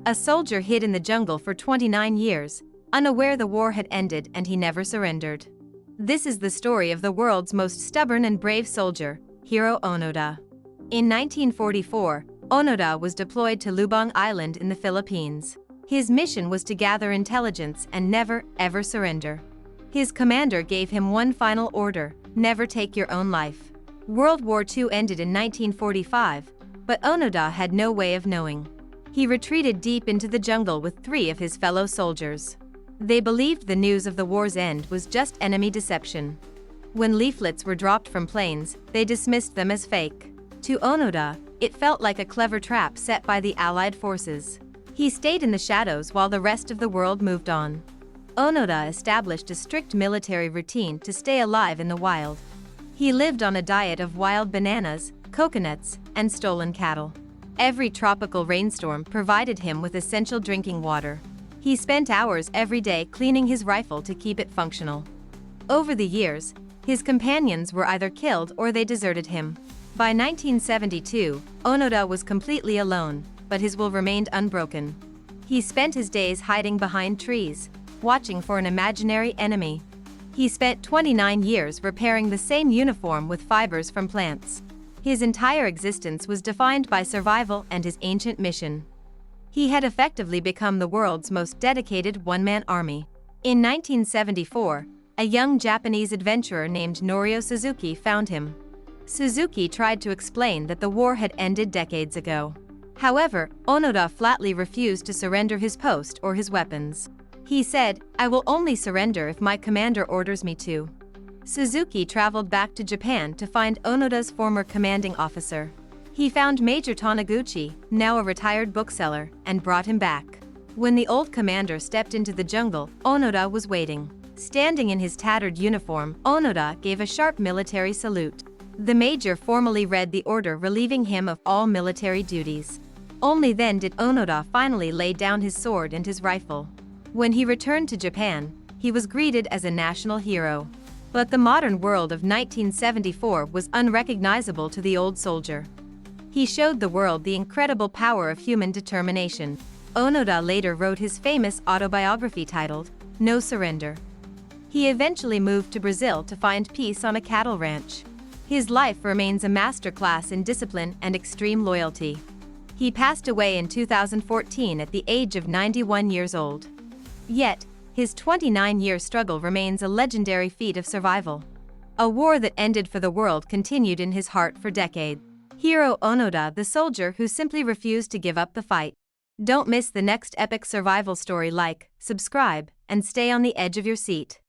A soldier hid in the jungle for 29 years, unaware the war had ended, and he never surrendered. This is the story of the world's most stubborn and brave soldier, Hiroo Onoda. In 1944, Onoda was deployed to Lubang Island in the Philippines. His mission was to gather intelligence and never, ever surrender. His commander gave him one final order: never take your own life. World War II ended in 1945, but Onoda had no way of knowing. He retreated deep into the jungle with 3 of his fellow soldiers. They believed the news of the war's end was just enemy deception. When leaflets were dropped from planes, they dismissed them as fake. To Onoda, it felt like a clever trap set by the Allied forces. He stayed in the shadows while the rest of the world moved on. Onoda established a strict military routine to stay alive in the wild. He lived on a diet of wild bananas, coconuts, and stolen cattle. Every tropical rainstorm provided him with essential drinking water. He spent hours every day cleaning his rifle to keep it functional. Over the years, his companions were either killed or they deserted him. By 1972, Onoda was completely alone, but his will remained unbroken. He spent his days hiding behind trees, watching for an imaginary enemy. He spent 29 years repairing the same uniform with fibers from plants. His entire existence was defined by survival and his ancient mission. He had effectively become the world's most dedicated one-man army. In 1974, a young Japanese adventurer named Norio Suzuki found him. Suzuki tried to explain that the war had ended decades ago. However, Onoda flatly refused to surrender his post or his weapons. He said, "I will only surrender if my commander orders me to." Suzuki traveled back to Japan to find Onoda's former commanding officer. He found Major Taniguchi, now a retired bookseller, and brought him back. When the old commander stepped into the jungle, Onoda was waiting. Standing in his tattered uniform, Onoda gave a sharp military salute. The major formally read the order relieving him of all military duties. Only then did Onoda finally lay down his sword and his rifle. When he returned to Japan, he was greeted as a national hero. But the modern world of 1974 was unrecognizable to the old soldier. He showed the world the incredible power of human determination. Onoda later wrote his famous autobiography titled, No Surrender. He eventually moved to Brazil to find peace on a cattle ranch. His life remains a masterclass in discipline and extreme loyalty. He passed away in 2014 at the age of 91 years old. Yet, his 29-year struggle remains a legendary feat of survival. A war that ended for the world continued in his heart for decades. Hiroo Onoda, the soldier who simply refused to give up the fight. Don't miss the next epic survival story. Like, subscribe, and stay on the edge of your seat.